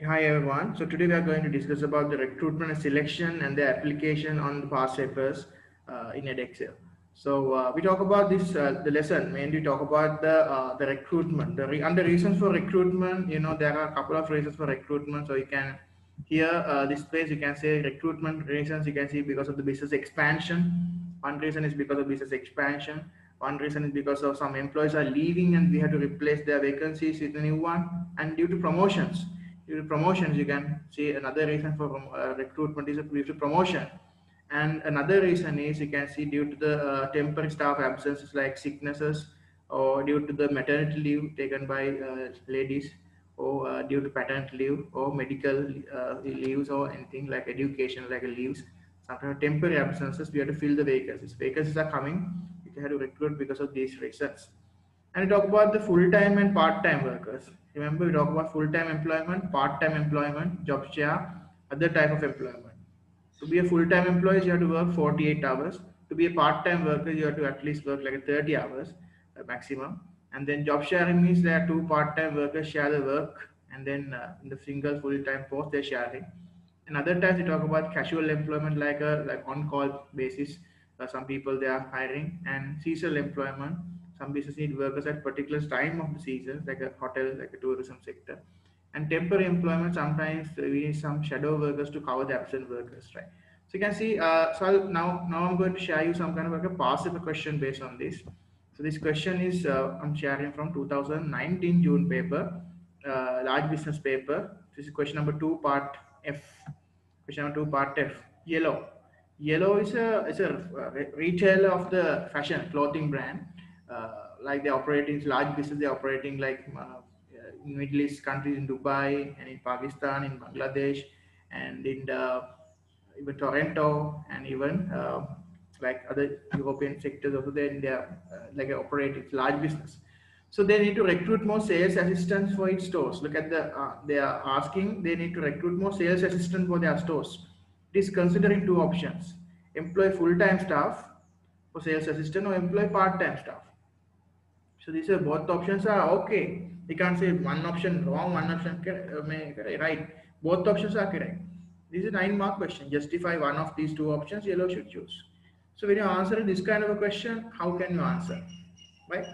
Hi everyone. So today we are going to discuss about the recruitment and selection and the application on the past papers in edXL. So we talk about this the lesson mainly talk about the recruitment. And the reasons for recruitment. There are a couple of reasons for recruitment. So you can here this place you can say recruitment reasons. You can see because of the business expansion. One reason is because of business expansion. One reason is because of some employees are leaving and we have to replace their vacancies with a new one. And due to promotions, you can see another reason for recruitment is due to promotion. And another reason is you can see due to the temporary staff absences like sicknesses, or due to the maternity leave taken by ladies, or due to paternity leave or medical leaves, or anything like education like leaves. Sometimes temporary absences, we have to fill the vacancies. Vacancies are coming, we have to recruit because of these reasons. And we talk about the full-time and part-time workers. Remember, we talk about full-time employment, part-time employment, job share, other type of employment. To be a full-time employee, you have to work 48 hours. To be a part-time worker, you have to at least work like 30 hours maximum. And then job sharing means there are two part-time workers share the work, and then in the single full-time post they're sharing. And other times we talk about casual employment like a like on-call basis. Some people they are hiring, and seasonal employment. Some business need workers at particular time of the season, like a hotel, like a tourism sector. And temporary employment, sometimes we need some shadow workers to cover the absent workers, right? So you can see. Now I'm going to share you some kind of like a passive question based on this. So this question is I'm sharing from 2019 June paper, large business paper. This is question number two, part F. Question number two, part F. Yellow. Yellow is a retailer of the fashion clothing brand. Like they operating large business. They operating like in Middle East countries, in Dubai and in Pakistan, in Bangladesh, and in the even Toronto, and even like other European sectors also there in their like operate it's large business. So they need to recruit more sales assistants for its stores. Look at the they are asking they need to recruit more sales assistants for their stores. It is considering two options: employ full-time staff for sales assistant or employ part-time staff. So these are both options are okay. You can't say one option wrong, one option right. Both options are correct. This is a 9 mark question. Justify one of these two options. Yellow should choose. So when you answer this kind of a question, how can you answer? Right?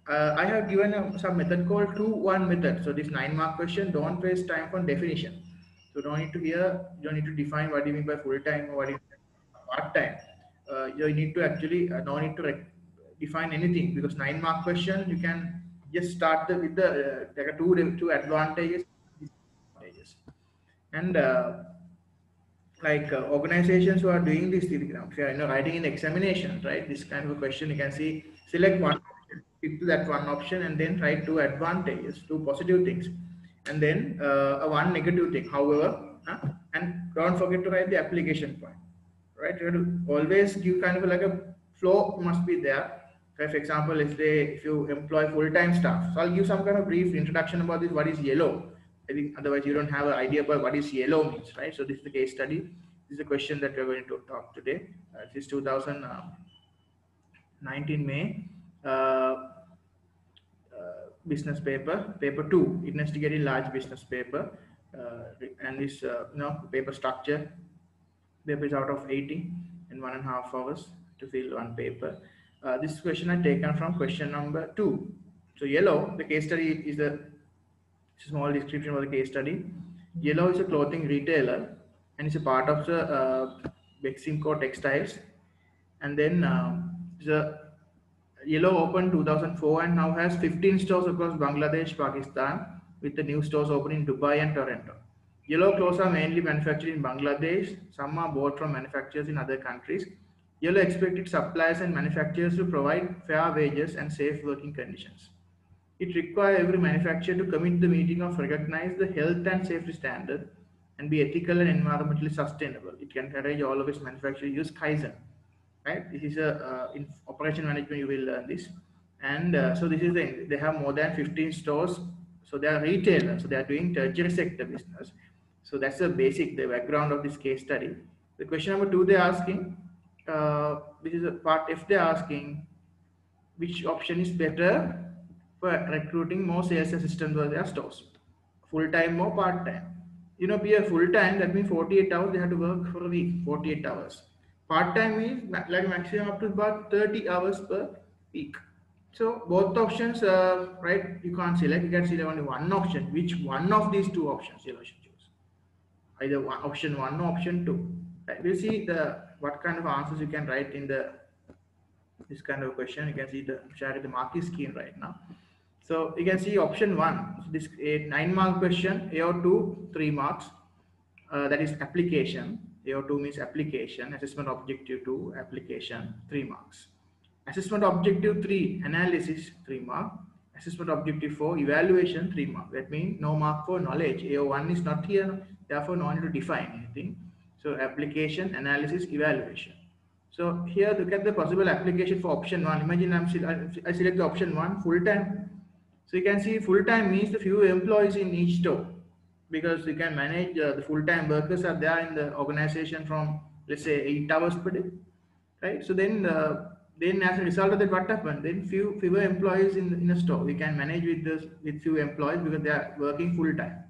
I have given some method called 2-1 method. So this 9 mark question, don't waste time on definition. So don't need to hear, you don't need to define what you mean by full time or what you mean by part time. You need to actually no need to define anything, because 9 mark question you can just start with the like a two advantages, disadvantages. And organizations who are doing this telegram, if you are writing in examination, right, this kind of a question, you can see select one option, pick to that one option, and then write two advantages, two positive things, and then a one negative thing. However, and don't forget to write the application point, right? You have to always give kind of like a flow must be there. For example, if you employ full-time staff, so I'll give some kind of brief introduction about this. What is yellow? I think otherwise you don't have an idea about what is yellow means, right? So this is the case study. This is a question that we're going to talk today. This is 2019 May. Business paper, paper 2, investigating large business paper, and this paper structure. Paper is out of 80 in 1.5 hours to fill one paper. This question I taken from question number 2. So yellow, the case study is a small description of the case study. Yellow is a clothing retailer and is a part of the Beximco Textiles. And then the Yellow opened 2004 and now has 15 stores across Bangladesh, Pakistan, with the new stores open in Dubai and Toronto. Yellow clothes are mainly manufactured in Bangladesh. Some are bought from manufacturers in other countries. Yellow expected suppliers and manufacturers to provide fair wages and safe working conditions. It requires every manufacturer to commit the meeting of recognize the health and safety standard and be ethical and environmentally sustainable. It can encourage all of its manufacturers use Kaizen, right? This is a in operation management you will learn this. And so this is they have more than 15 stores. So they are retailers, so they are doing tertiary sector business. So that's the basic, the background of this case study. The question number 2 they're asking, this is a part if they're asking which option is better for recruiting more sales assistants for their stores, full time or part time. be a full time, that means 48 hours they have to work for a week, 48 hours. Part time is like maximum up to about 30 hours per week. So both options, right, you can't select, you can select only one option. Which one of these two options you should choose? Either option one or option two. Right? We'll see the what kind of answers you can write in the this kind of question. You can see the share the marking scheme right now. So you can see option one. So this a 9-mark question, AO2 3 marks. That is application. AO2 means application. Assessment objective 2 application 3 marks. Assessment objective 3 analysis 3 mark. Assessment objective 4 evaluation 3 mark. That means no mark for knowledge. AO1 is not here, therefore no need to define anything. So application, analysis, evaluation. So here look at the possible application for option 1. Imagine I select the option 1 full time. So you can see full time means the few employees in each store, because you can manage the full time workers are there in the organization from, let's say, 8 hours per day, right? So then as a result of that, what happened? Then fewer employees in a store. We can manage with few employees because they are working full time,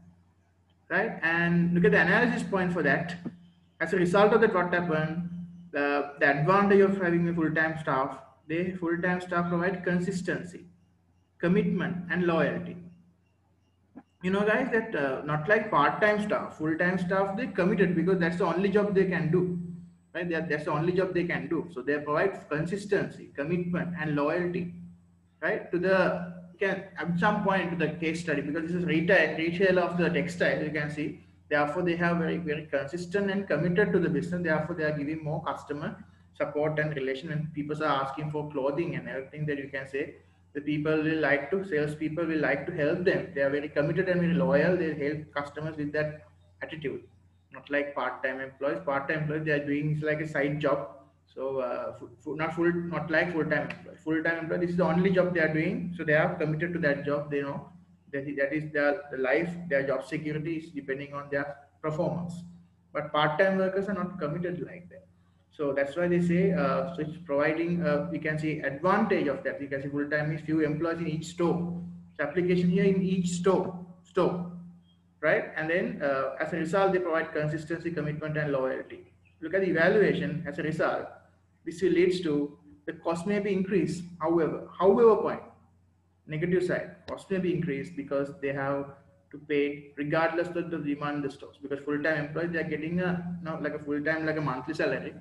right? And look at the analysis point for that. As a result of that, what happened? The advantage of having a full-time staff, they full-time staff provide consistency, commitment, and loyalty. Guys, that not like part-time staff, full-time staff, they committed because that's the only job they can do, right? That's the only job they can do. So they provide consistency, commitment, and loyalty, right? To the can at some point to the case study, because this is retail of the textile. You can see, therefore they have very consistent and committed to the business. Therefore they are giving more customer support and relation, and people are asking for clothing and everything. That you can say the people will like to, salespeople will like to help them. They are very committed and very loyal. They help customers with that attitude. Not like part-time employees. Part-time employees, they are doing is like a side job. So not like full-time employee. Full-time employee, this is the only job they are doing. So they are committed to that job. They know that is their life, their job security is depending on their performance. But part-time workers are not committed like that. So that's why they say, so it's providing, we can see advantage of that. We can see full-time is few employees in each store. So application here in each store, right? And then as a result, they provide consistency, commitment, and loyalty. Look at the evaluation. As a result, this will leads to the cost may be increased. However point, negative side, cost may be increased because they have to pay regardless of the demand in the stores. Because full-time employees, they are getting like a full-time, like a monthly salary.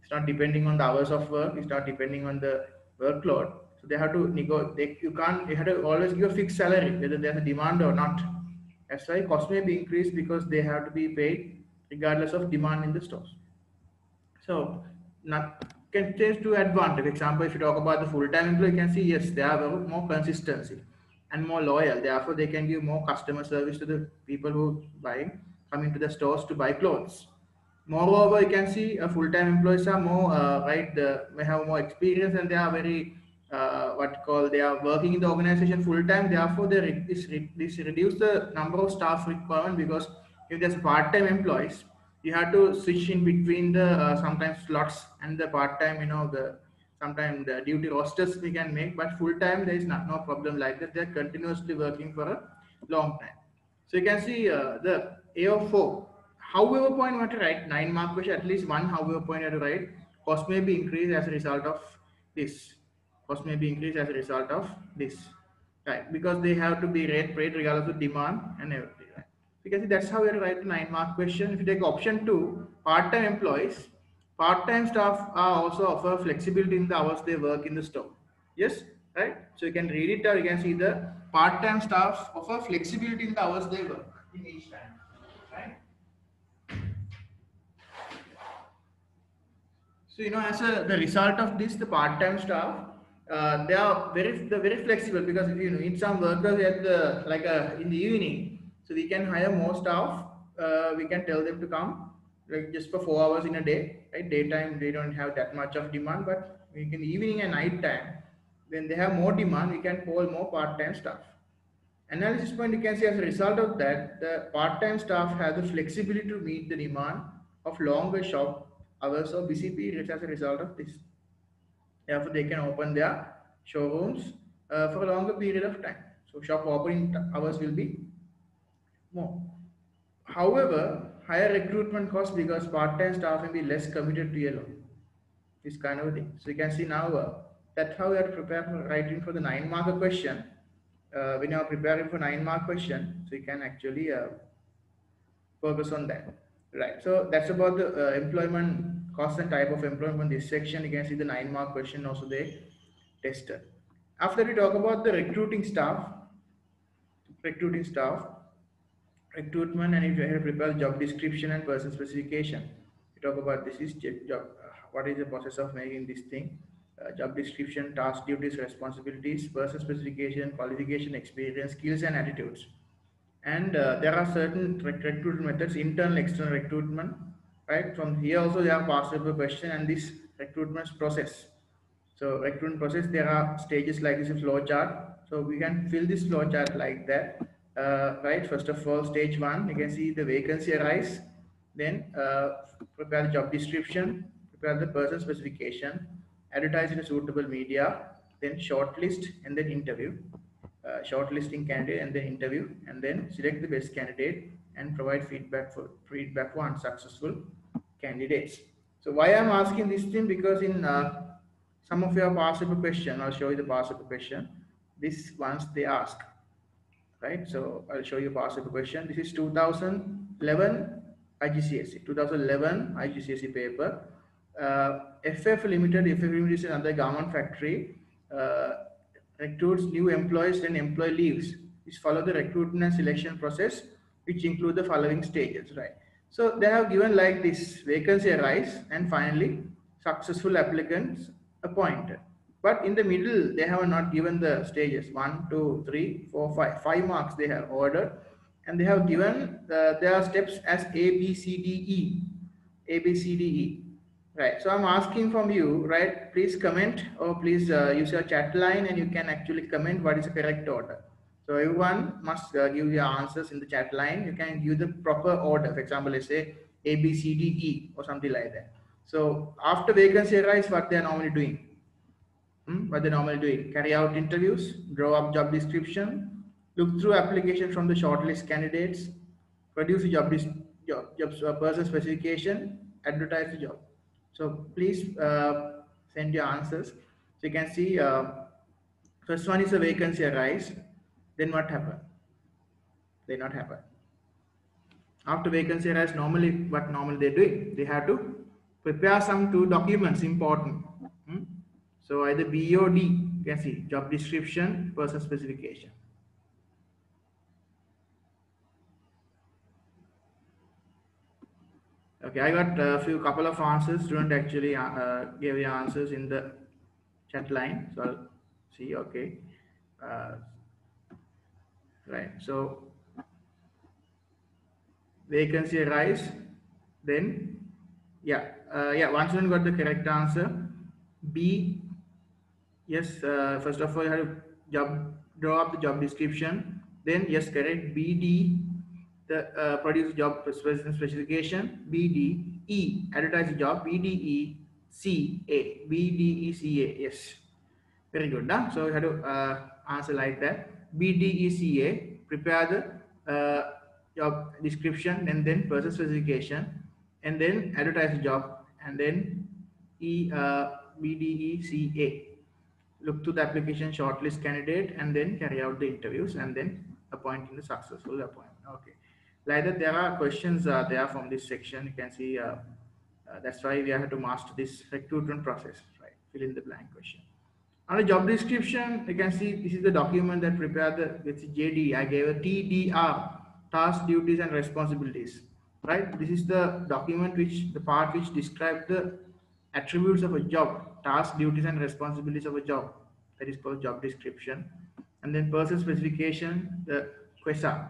It's not depending on the hours of work. It's not depending on the workload. So they have to negotiate. You have to always give a fixed salary whether there's a demand or not. That's why cost may be increased because they have to be paid regardless of demand in the stores. So not can change to advantage. For example, if you talk about the full-time employee, you can see yes, they have more consistency and more loyal. Therefore, they can give more customer service to the people who coming to the stores to buy clothes. Moreover, you can see full-time employees are more may have more experience, and they are very they are working in the organization full time. Therefore, this reduce the number of staff requirement, because if there's part-time employees, you have to switch in between the sometimes slots and the part-time. The sometimes the duty rosters we can make, but full-time there is no problem like that. They're continuously working for a long time. So you can see the AO4. However point you have to write 9-mark question, at least one however point you have to write. Cost may be increased as a result of this. Cost may be increased as a result of this. Right, because they have to be paid regardless of demand and everything. Right? You can see that's how you write a 9-mark question. If you take option 2, part-time employees, part-time staff are also offer flexibility in the hours they work in the store. Yes, right? So you can read it, or you can see the part-time staff offer flexibility in the hours they work in each time. Right? So as the result of this, the part-time staff, they are very flexible, because if you need some workers at the in the evening, so we can hire more staff. We can tell them to come like just for 4 hours in a day. Right, daytime they don't have that much of demand, but we can evening and night time when they have more demand, we can call more part-time staff. Analysis point, you can see as a result of that, the part-time staff have the flexibility to meet the demand of longer shop hours or busy periods as a result of this. Therefore, they can open their showrooms for a longer period of time. So shop opening hours will be more. However, higher recruitment costs because part-time staff may be less committed to yellow. This kind of a thing. So you can see now that's how you have to prepare for writing for the 9-mark question. When you are preparing for 9-mark question, so you can actually focus on that. Right. So that's about the employment cost and type of employment. This section you can see the 9-mark question also they tested. After we talk about the recruiting staff, recruitment, and if you have prepare job description and person specification. We talk about this is job, what is the process of making this thing, job description, task, duties, responsibilities, person specification, qualification, experience, skills, and attitudes. And there are certain recruitment methods, internal, external recruitment, right? From here also they are passed paper question and this recruitment process. So recruitment process, there are stages like this, a flow chart. So we can fill this flow chart like that, right? First of all, stage 1, you can see the vacancy arise, then prepare the job description, prepare the person specification, advertise in a suitable media, then shortlist and then interview. Shortlisting candidate and then interview, and then select the best candidate and provide feedback for unsuccessful candidates. So why I'm asking this thing, because in some of your past paper question, I'll show you the past paper question. This once they ask, right? So I'll show you past paper question. This is 2011 IGCSE, 2011 IGCSE paper. FF Limited is another government factory. Recruits new employees and employee leaves. Is follow the recruitment and selection process, which include the following stages, right? So they have given like this: vacancy arise, and finally successful applicants appointed. But in the middle, they have not given the stages 1, 2, 3, 4, 5. 5 marks they have ordered, and they have given their steps as A, B, C, D, E. A, B, C, D, E. Right. So I'm asking from you, right? Please comment or please use your chat line and you can actually comment what is the correct order. So everyone must give your answers in the chat line. You can give the proper order. For example, let's say A, B, C, D, E or something like that. So after vacancy arise, what they are normally doing? What they normally doing? Carry out interviews, draw up job description, look through application from the shortlist candidates, produce a job person specification, advertise the job. So please send your answers. So you can see first one is a vacancy arise. Then what happened? They not happen. After vacancy arise, normally what normally they doing? They have to prepare some 2 documents important. So either B or D, you can see job description, person specification. Okay, I got a couple of answers. Student actually gave the answers in the chat line. So I'll see. Okay, right. So vacancy arise. Then yeah. One student got the correct answer. B. Yes. First of all, you have to draw up the job description. Then yes, correct. B, D. The produce job specification. B, D, E, advertise the job. B, D, E, C, A. B, D, E, C, A. Yes, very good. Huh? So you have to answer like that. B, D, E, C, A. Prepare the job description and then person specification, and then advertise the job, and then B, D, E, C, A. Look to the application, shortlist candidate, and then carry out the interviews, and then appointing the successful appointment. Okay, like that there are questions there from this section. You can see that's why we have to master this recruitment process, right? Fill in the blank question. On the job description, you can see this is the document that prepared the JD. I gave a TDR, task, duties, and responsibilities, right? This is the document the part which describes the attributes of a job, task, duties, and responsibilities of a job. That is called job description. And then person specification, the QUESA,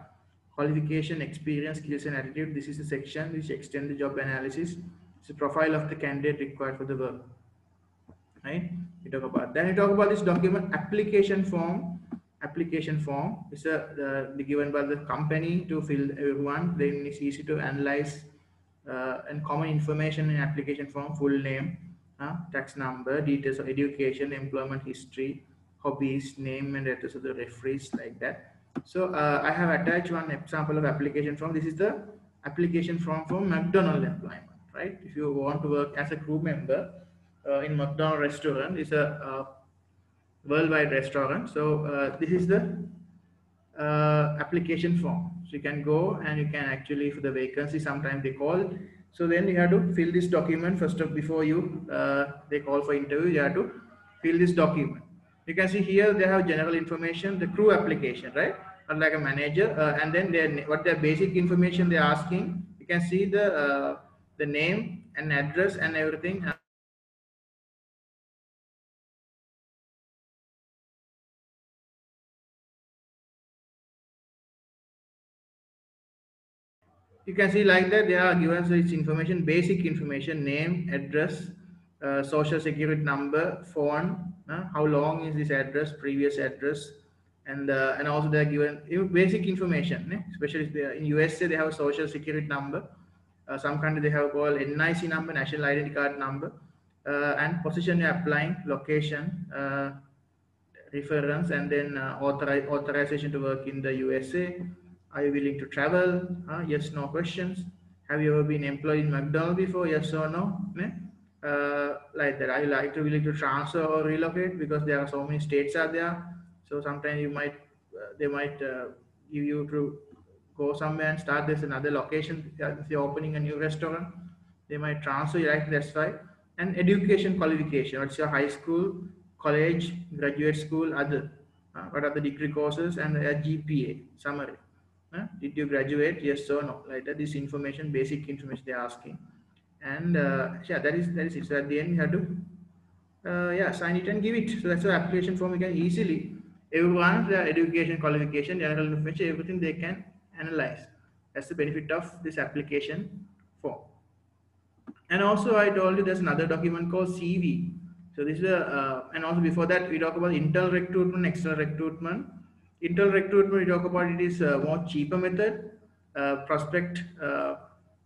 qualification, experience, skills, and attitude. This is the section which extends the job analysis. It's a profile of the candidate required for the work. Right? We talk about. Then we talk about this document application form. Application form is given by the company to fill everyone. Then it's easy to analyze and common information in application form: full name, tax number, details of education, employment history, hobbies, name and address of the referees, like that. So I have attached one example of application form. This is the application form for McDonald's employment, right? If you want to work as a crew member in McDonald's restaurant, it's a worldwide restaurant. So this is the application form. So you can go and you can actually, for the vacancy, sometimes they call. So then you have to fill this document first of before you they call for interview. You have to fill this document. You can see here they have general information, the crew application, right? Unlike a manager, and then what their basic information they're asking. You can see the name and address and everything. You can see like that they are given its information, basic information, name, address, social security number, phone, how long is this address, previous address, and also they are given basic information, especially if they are in USA they have a social security number, some country they have called NIC number, national identity card number, and position you're applying, location, reference, and then authorization to work in the USA. Are you willing to travel? Yes, no questions. Have you ever been employed in McDonald's before? Yes or no? Like that. Are you like to willing to transfer or relocate? Because there are so many states are there. So sometimes you might they might give you to go somewhere and start this another location. If you're opening a new restaurant, they might transfer you, right? That's why. And education qualification. What's your high school, college, graduate school, other? What are the degree courses and a GPA summary? Did you graduate? Yes or no? Like that. This information, basic information they're asking. And yeah, that is it. So at the end, you have to yeah, sign it and give it. So that's the application form. You can easily everyone's education qualification, general information, everything they can analyze. That's the benefit of this application form. And also I told you there's another document called CV. So this is a and also before that we talk about internal recruitment, external recruitment. Internal recruitment we talk about it is a more cheaper method. Prospect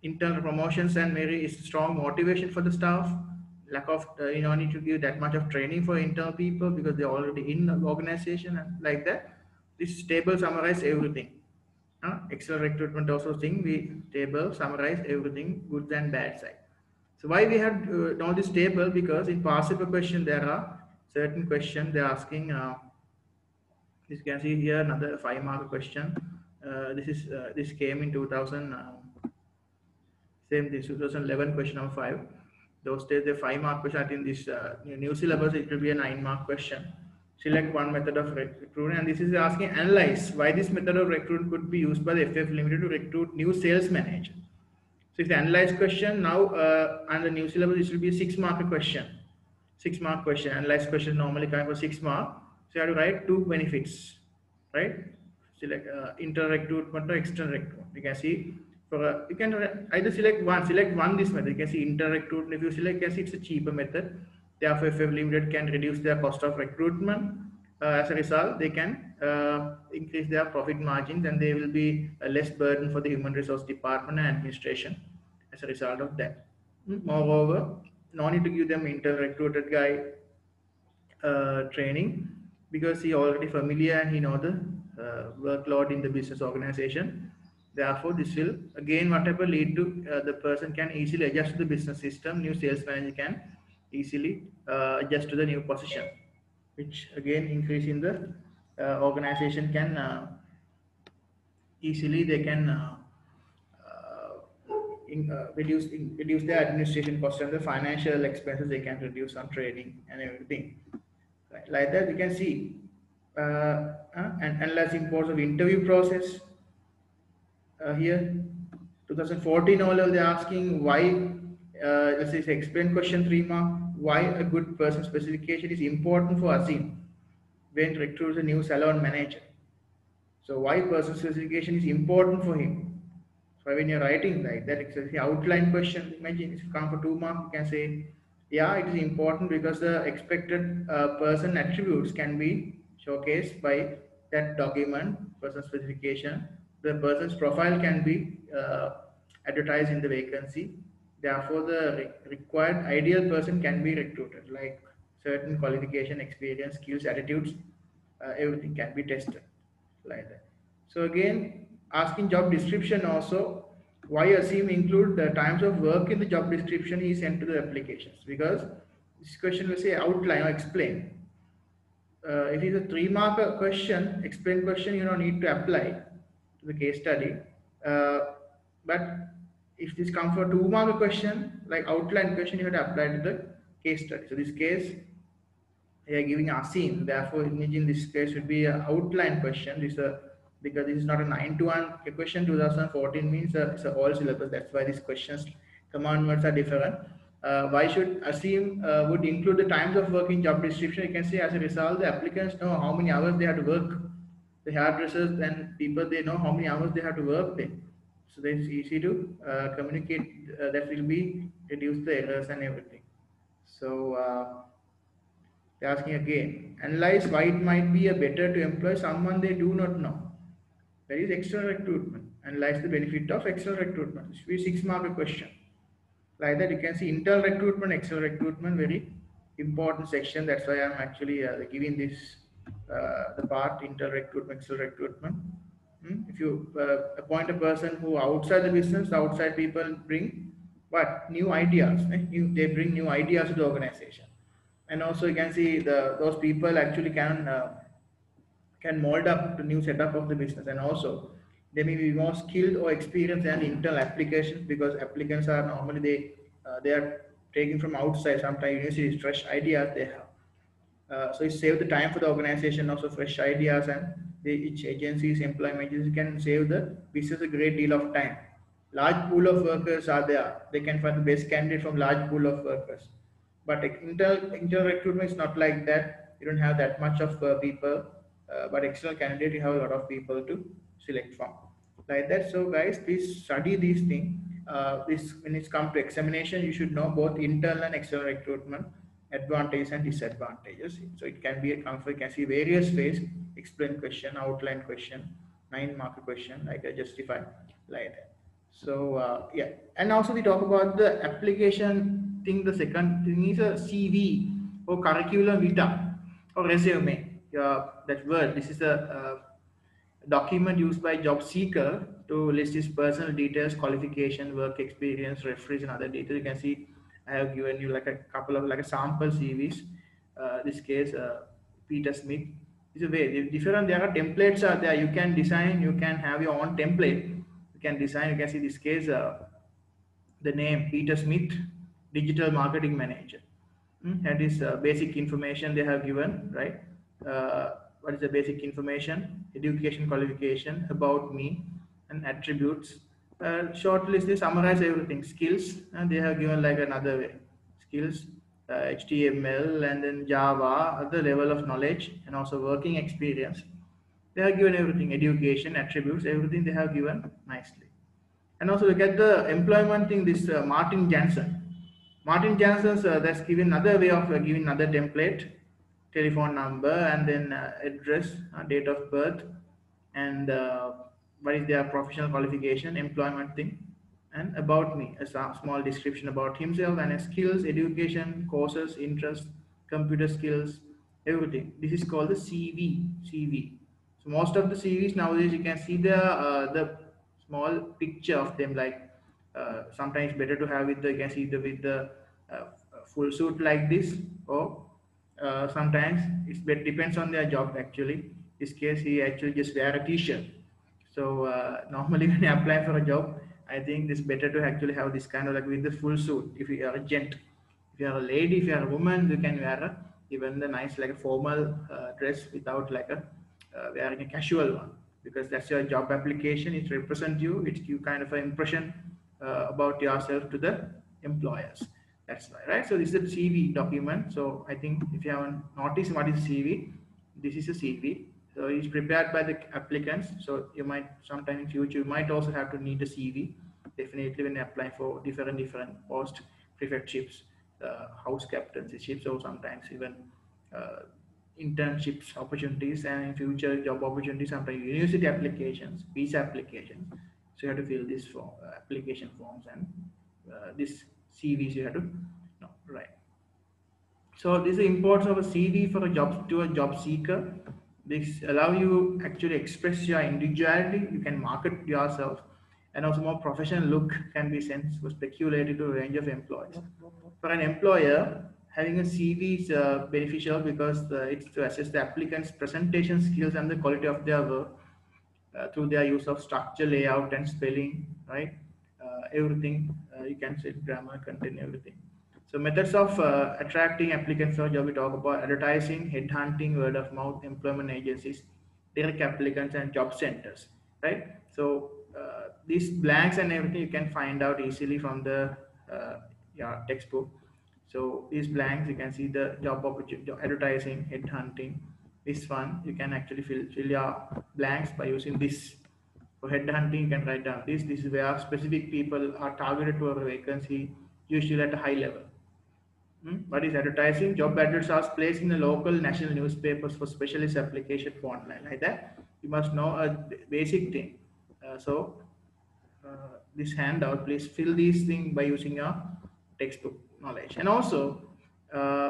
internal promotions and maybe is strong motivation for the staff. Lack of you don't need to give that much of training for internal people because they're already in the organization and like that. This table summarize everything. Excel recruitment also thing we table summarize everything good and bad side. So why we have know this table? Because in past paper question there are certain questions they're asking. This you can see here another 5 mark question. This came in 2000. Same this 2011 question number 5. Those days the 5 mark question. I think this new syllabus it will be a 9 mark question. Select one method of recruitment, and this is asking analyze why this method of recruitment could be used by the FF Limited to recruit new sales manager. So it's the analyze question now, and the new syllabus it will be a 6 mark question. 6 mark question. Analyze question normally coming for 6 mark. So you have to write 2 benefits, right? Select internal recruitment or external recruitment. You can see for you can either select one this method. You can see internal recruitment. If you select, you can see it's a cheaper method. Therefore, FF Limited can reduce their cost of recruitment. As a result, they can increase their profit margins and they will be a less burden for the human resource department and administration as a result of that. Moreover, no need to give them internal recruited guy training because he already familiar and he know the workload in the business organization. Therefore, this will again whatever lead to the person can easily adjust to the business system. New sales manager can easily adjust to the new position, which again increase in the organization can easily they can reduce their administration costs and the financial expenses they can reduce on training and everything. Right. Like that, you can see and analyze importance of interview process. Here, 2014 all they're asking why. Let's say explain question 3 mark. Why a good person specification is important for Asim when recruits a new salon manager. So why person specification is important for him. So when you're writing like that, it's the outline question. Imagine if you come for 2 mark, you can say, yeah, it is important because the expected person attributes can be showcased by that document, person specification. The person's profile can be advertised in the vacancy. Therefore, the required ideal person can be recruited, like certain qualification, experience, skills, attitudes, everything can be tested like that. So again, asking job description also, why ASIM include the times of work in the job description he sent to the applications? Because this question will say outline or explain. If it's a 3 mark question, explain question, you don't need to apply to the case study. Uh, but if this comes for 2 mark question, like outline question, you have to apply to the case study. So this case, they are giving ASIM, therefore image in this case should be an outline question. This because this is not a 9 to 1 question. 2014 means it's a all syllabus. That's why these questions commandments are different. Why should ASIM would include the times of work in job description? You can say as a result, the applicants know how many hours they have to work. The hairdressers and people, they know how many hours they have to work there. So it's easy to communicate. That will be reduce the errors and everything. So. They're asking again, analyze why it might be a better to employ someone they do not know. That is external recruitment. Analyze the benefit of external recruitment. This will be 6 mark question. Like that, you can see internal recruitment, external recruitment, very important section. That's why I'm actually giving this the part internal recruitment, external recruitment. If you appoint a person who outside the business, outside people bring what new ideas. They bring new ideas to the organization, and also you can see those people actually can mold up the new setup of the business, and also they may be more skilled or experienced than internal applications, because applicants are normally they are taking from outside, sometimes universities, fresh ideas they have. So it saves the time for the organization, also fresh ideas, and each agency's employment agency can save the business a great deal of time. Large pool of workers are there. They can find the best candidate from large pool of workers. But internal recruitment is not like that. You don't have that much of people. But external candidate, you have a lot of people to select from. Like that. So guys, please study these things. This when it's come to examination, you should know both internal and external recruitment advantages and disadvantages. So it can be a comfort, you can see various ways, explain question, outline question, 9 mark question, like a justify, like that. So yeah, and also we talk about the application thing. The second thing is a CV or curriculum vitae or resume. That word, this is a document used by job seeker to list his personal details, qualification, work experience, reference, and other details. You can see I have given you like a couple of like a sample CVs. This case, Peter Smith. It's a way different. There are templates are there. You can design. You can have your own template. You can design. You can see this case. The name Peter Smith, digital marketing manager. And this basic information they have given, right? What is the basic information? Education, qualification, about me, and attributes. Short list, they summarize everything. Skills, and they have given like another way. Skills, HTML, and then Java, other level of knowledge, and also working experience. They have given everything. Education, attributes, everything they have given nicely. And also look at the employment thing, this Martin Jansen. Martin Jansen's that's given another way of giving another template, telephone number, and then address, date of birth, and what is their professional qualification, employment thing, and about me, a small description about himself and his skills, education, courses, interests, computer skills, everything. This is called the CV. CV. So most of the CVs nowadays you can see the small picture of them, like sometimes better to have with the, you can see the with the full suit like this, or sometimes it depends on their job actually. This case he actually just wear a t-shirt. So normally when you apply for a job, I think it's better to actually have this kind of like with the full suit. If you are a gent, if you are a lady, if you are a woman, you can wear even the nice like a formal dress without like a wearing a casual one, because that's your job application. It represents you. It gives kind of an impression about yourself to the employers. That's why, right? So this is a CV document. So I think if you haven't noticed what is CV, this is a CV. So it's prepared by the applicants. So you might sometime in future you might also have to need a CV. Definitely when you apply for different post prefectships, house captainships, or sometimes even internships opportunities, and in future job opportunities, sometimes university applications, visa applications. So you have to fill this form, application forms, and this CVs you have to know, right? So this is the importance of a CV for a job to a job seeker. This allow you actually express your individuality. You can market yourself, and also more professional look can be sensed or speculated to a range of employees. For an employer, having a CV is beneficial because it's to assess the applicant's presentation skills and the quality of their work through their use of structure, layout, and spelling, right? Everything you can say grammar, content, everything. So methods of attracting applicants for a job, we talk about advertising, headhunting, word of mouth, employment agencies, direct applicants, and job centers, right? So these blanks and everything you can find out easily from the yeah, textbook. So these blanks you can see the job opportunity, advertising, headhunting. This one you can actually fill your blanks by using this. For headhunting, you can write down this. This is where specific people are targeted to a vacancy, usually at a high level. What is advertising? Job adverts are placed in the local national newspapers for specialist application for online. Like that, you must know a basic thing. This handout, please fill these things by using your textbook knowledge. And also,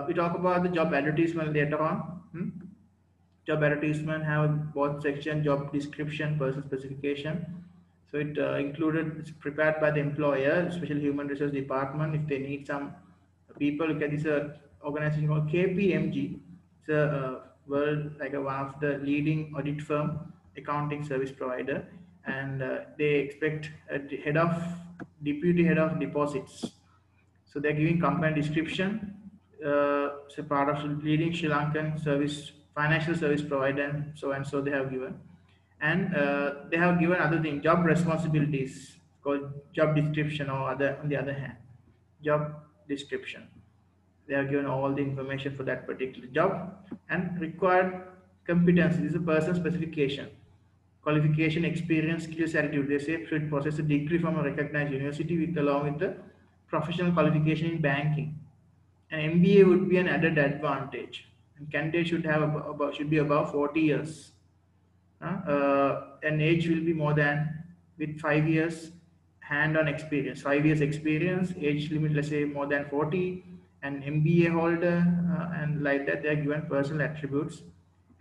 we talk about the job advertisement later on. Job advertisement have both section, job description, person specification. So it included, it's prepared by the employer, especially human resource department. If they need some people, look at this organization called KPMG. It's a world like one of the leading audit firm, accounting service provider, and they expect a deputy head of deposits. So they're giving company description. So part of leading Sri Lankan service financial service provider, and so they have given, and they have given other thing, job responsibilities called job description, or other on the other hand, job description. They have given all the information for that particular job, and required competency. This is a person specification, qualification, experience, skills, attitude. They say should possess a degree from a recognized university with along with the professional qualification in banking. An MBA would be an added advantage, and candidate should be above 40 years. And age will be more than with 5 years hand-on experience. 5 years experience, age limit, let's say more than 40, and MBA holder, and like that they are given personal attributes,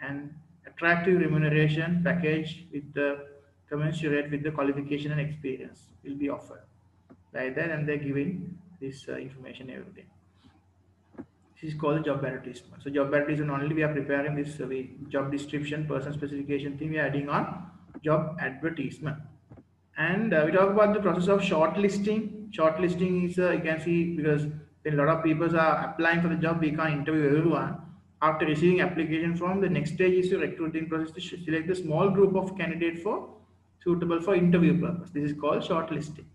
and attractive remuneration package with the commensurate with the qualification and experience will be offered, like that, and they're giving this information, everything. This is called job advertisement. So job advertisement only we are preparing this job description, person specification thing we are adding on job advertisement. And we talk about the process of shortlisting. Shortlisting is you can see, because when a lot of people are applying for the job, we can't interview everyone. After receiving application form, the next stage is the recruiting process to select the small group of candidates for suitable for interview purpose. This is called shortlisting.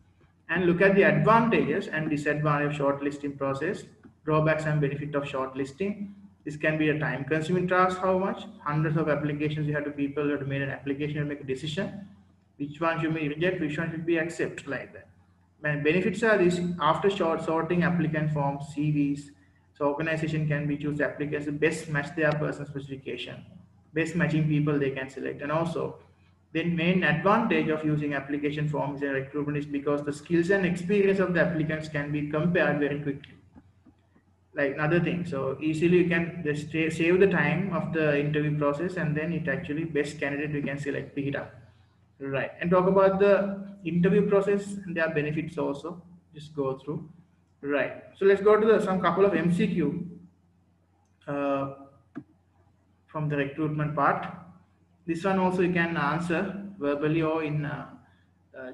And look at the advantages and disadvantages of shortlisting process, drawbacks and benefit of shortlisting. This can be a time-consuming task. How much? Hundreds of applications you have to people who have made an application and make a decision. Which one should be reject? Which one should be accept? Like that. And benefits are this: after sorting applicant forms, CVs, so organization can be choose applicants to best match their person specification, best matching people they can select. And also, the main advantage of using application forms in recruitment is because the skills and experience of the applicants can be compared very quickly. Like another thing, so easily you can just save the time of the interview process, and then it actually best candidate we can select, pick it up, right? And talk about the interview process and their benefits also. Just go through, right? So let's go to some couple of MCQ from the recruitment part. This one also you can answer verbally or in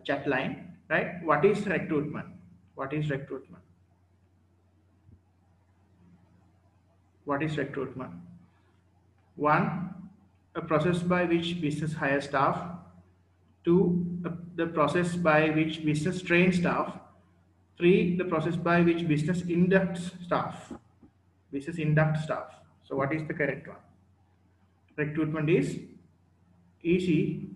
chat line, right? What is recruitment? What is recruitment? What is recruitment? 1. A process by which business hires staff. 2. The process by which business trains staff. 3. The process by which business inducts staff. Business induct staff. So what is the correct one? Recruitment is easy.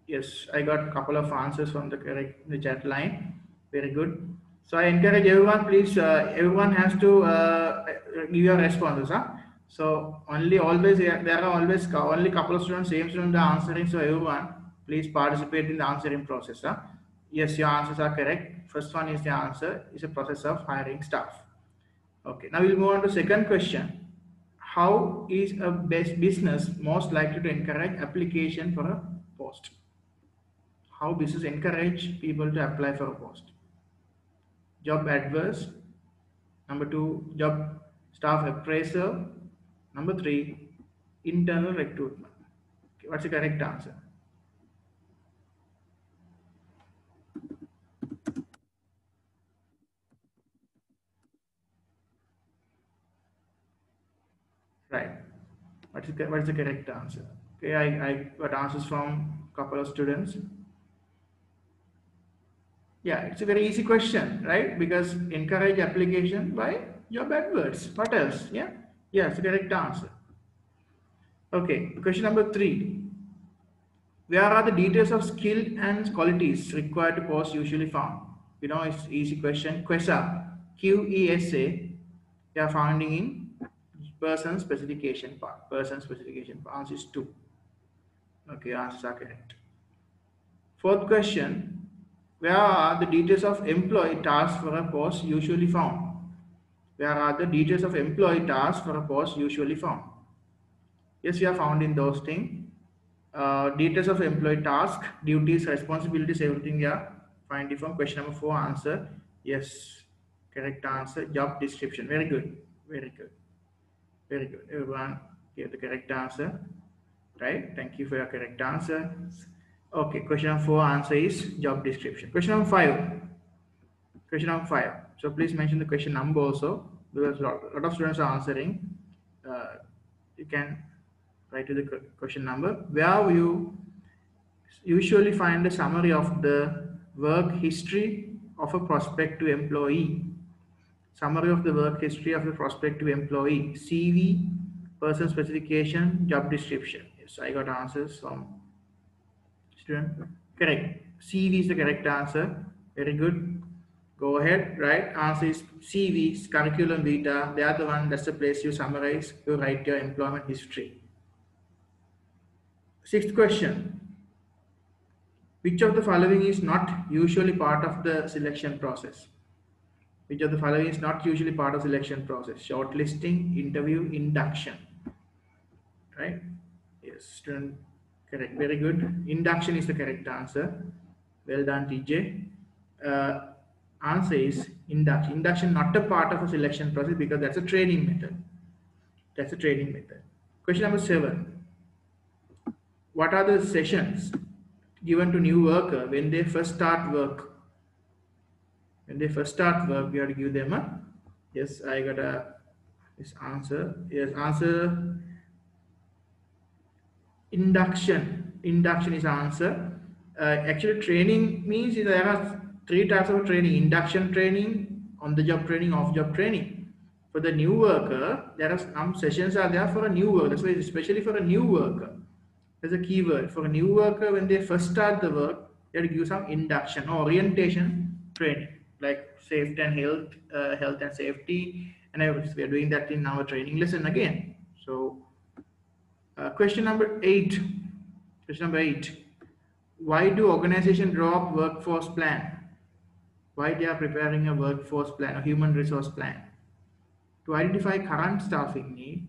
Yes, I got a couple of answers from the chat line. Very good. So I encourage everyone, please, everyone has to give your responses. So only always, there are always only couple of students, same students are answering. So everyone, please participate in the answering process. Yes, your answers are correct. First one is the answer, is a process of hiring staff. Okay, now we'll move on to second question. How is a best business most likely to encourage application for a post? how business encourage people to apply for a post. Job adverse. Number two, job staff appraisal. Number three, internal recruitment. Okay, what's the correct answer? Right. What's the correct answer? Okay, I got answers from a couple of students. Yeah, it's a very easy question, right? Because encourage application by job adverts. What else? Yeah, yes, correct answer. Okay, question number 3. Where are the details of skill and qualities required to post usually found? You know, it's easy question. QESA, QESA, they are finding in person specification part. Person specification part. Answer is 2. Okay, answers are correct. Fourth question, where are the details of employee tasks for a post usually found? Where are the details of employee tasks for a post usually found? Yes, we are found in those things. Details of employee task, duties, responsibilities, everything. Yeah, find it from question number 4. Answer yes, correct answer. Job description. Very good, very good, very good. Everyone gave the correct answer, right? Thank you for your correct answer. Okay, question number 4 answer is job description. Question number 5. Question number 5. So please mention the question number also, because a lot of students are answering. You can write to the question number. Where you usually find a summary of the work history of a prospective employee. Summary of the work history of a prospective employee. CV, person specification, job description. Yes, I got answers from student. Correct. CV is the correct answer. Very good. Go ahead. Right. Answer is CV, curriculum vitae. They are the one. That's the place you summarize. You write your employment history. Sixth question. Which of the following is not usually part of the selection process? Which of the following is not usually part of selection process? Shortlisting, interview, induction. Right? Yes, student. Correct. Very good. Induction is the correct answer. Well done, TJ. Answer is induction. Induction not a part of a selection process because that's a training method. That's a training method. Question number 7. What are the sessions given to new worker when they first start work? When they first start work, we have to give them a yes. I got a this answer. Yes, answer induction. Induction is answer. Actually, training means there are 3 types of training: induction training, on-the-job training, off-job training. For the new worker, there are some sessions are there for a new worker. That's why, especially for a new worker, there's a keyword for a new worker. When they first start the work, they have to give some induction or orientation training, like safety and health and safety, and we are doing that in our training lesson again. So, question number 8. Question number 8. Why do organizations draw up workforce plan? Why they are preparing a workforce plan, a human resource plan? To identify current staffing need,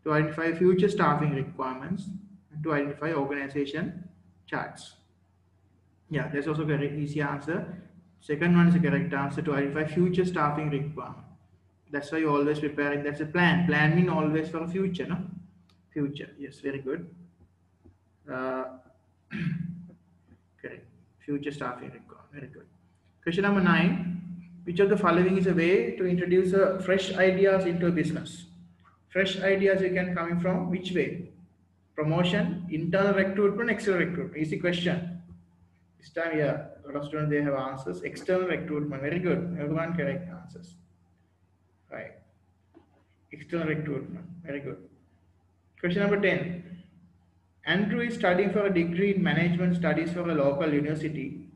to identify future staffing requirements, and to identify organization charts. Yeah, that's also a very easy answer. Second one is the correct answer, to identify future staffing requirement. That's why you always preparing. That's a plan. Plan mean always for future, no? Future. Yes, very good. Correct. Future staffing requirement. Very good. Question number 9. Which of the following is a way to introduce fresh ideas into a business? Fresh ideas you can coming from which way? Promotion, internal recruitment, external recruitment. Easy question. This time, yeah, a lot of students they have answers. External recruitment. Very good. Everyone correct answers. Right. External recruitment. Very good. Question number 10. Andrew is studying for a degree in management studies for a local university.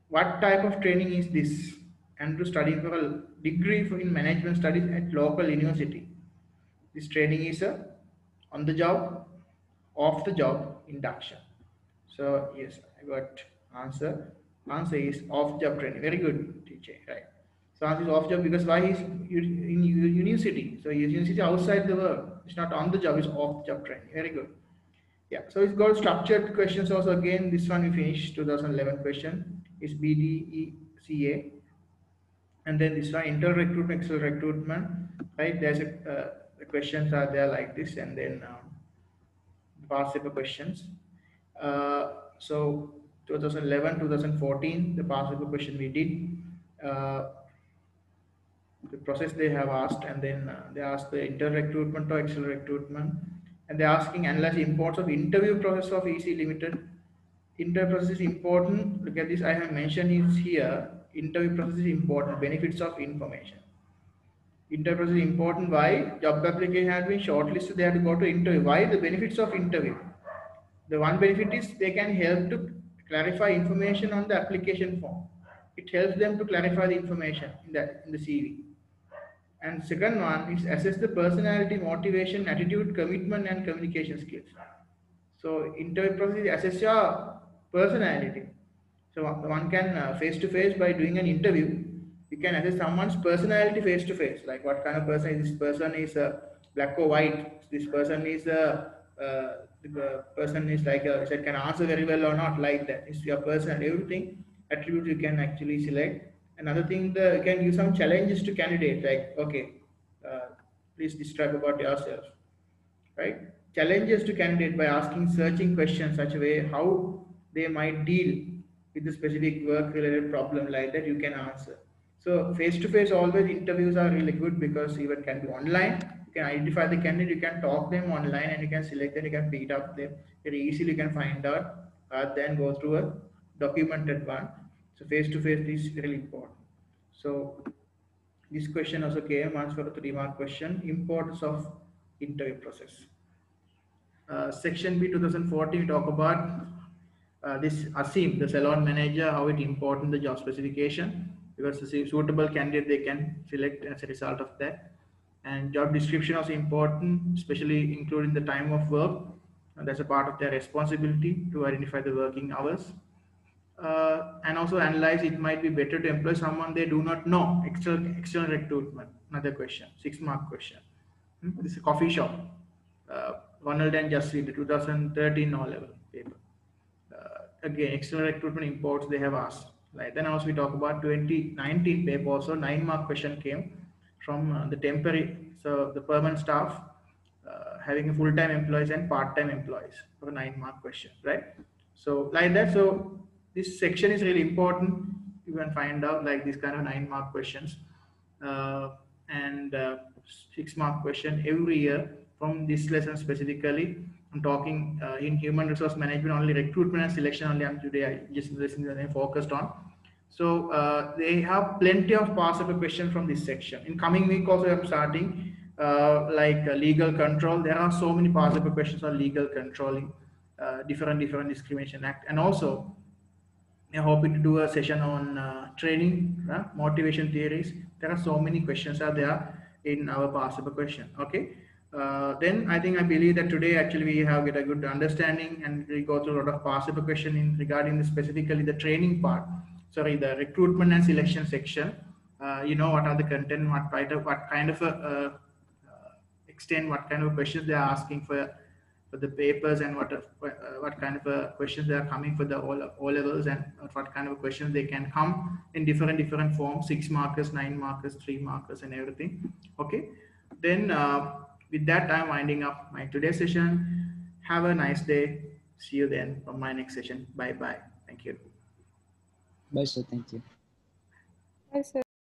What type of training is this? Andrew studying for a degree in management studies at local university. This training is a on the job, off the job induction. So yes, I got answer. Answer is off job training. Very good, teacher. Right. So answer is off job because why he's in university. So he's university outside the work. It's not on the job. It's off job training. Very good. Yeah, so it's got structured questions also. Again, this one we finished 2011 question is BDECA, and then this one inter recruitment, external recruitment, right? There's the questions are there like this, and then past paper questions. So 2011, 2014, the past paper question we did. The process they have asked, and then they asked the inter recruitment or external recruitment, and they're asking analyze the importance of interview process of EC Limited. Interview process is important. Look at this. I have mentioned is here. Interview process is important. Benefits of information. Interview process is important. Why? Job application has been shortlisted. They have to go to interview. Why? The benefits of interview. The one benefit is they can help to clarify information on the application form. It helps them to clarify the information in the CV. And second one is assess the personality, motivation, attitude, commitment, and communication skills. So interview process assess your personality. So one can face to face by doing an interview. You can assess someone's personality face to face, like what kind of person is this person is black or white. This person is the person is like can answer very well or not, like that. It's your person, everything attributes you can actually select. Another thing, you can give some challenges to candidate, like okay, please describe about yourself, right? Challenges to candidate by asking searching questions such a way how they might deal with the specific work related problem, like that you can answer. So face to face always interviews are really good because even can be online. You can identify the candidate, you can talk them online, and you can select them, you can pick it up them very easily, you can find out, then go through a documented one. So face to face is really important. So this question also came as for a 3-mark question, importance of interview process. Section B 2014 talk about this ASIM, the salon manager, how it important the job specification, because the suitable candidate they can select as a result of that. And job description also important, especially including the time of work. And that's a part of their responsibility to identify the working hours. And also analyze, it might be better to employ someone they do not know. External recruitment, another question, 6-mark question. This is a coffee shop. Ronald and Justin, the 2013 O-level paper. Again, external recruitment imports they have asked. Like then also we talk about 2019 paper also, 9-mark question came from the temporary, so the permanent staff having a full-time employees and part-time employees for a 9-mark question, right? So like that, so this section is really important. You can find out like this kind of 9-mark questions and 6-mark question every year from this lesson specifically. I'm talking in human resource management only, recruitment and selection only. I'm today just focused on. So they have plenty of past paper questions from this section. In coming week also I'm starting legal control. There are so many past paper questions on legal controlling, different discrimination act, and also I'm hoping to do a session on training, motivation theories. There are so many questions are there in our past paper question. Okay. Then I believe that today actually we have get a good understanding, and we go through a lot of past paper question in regarding specifically the training part. Sorry, the recruitment and selection section. You know what are the content, what kind of extent, what kind of questions they are asking for the papers, and what kind of questions they are coming for the O levels, and what kind of questions they can come in different forms, 6 markers, 9 markers, 3 markers, and everything. Okay, then with that I'm winding up my today's session. Have a nice day. See you then on my next session. Bye bye. Thank you. Bye, sir. Thank you.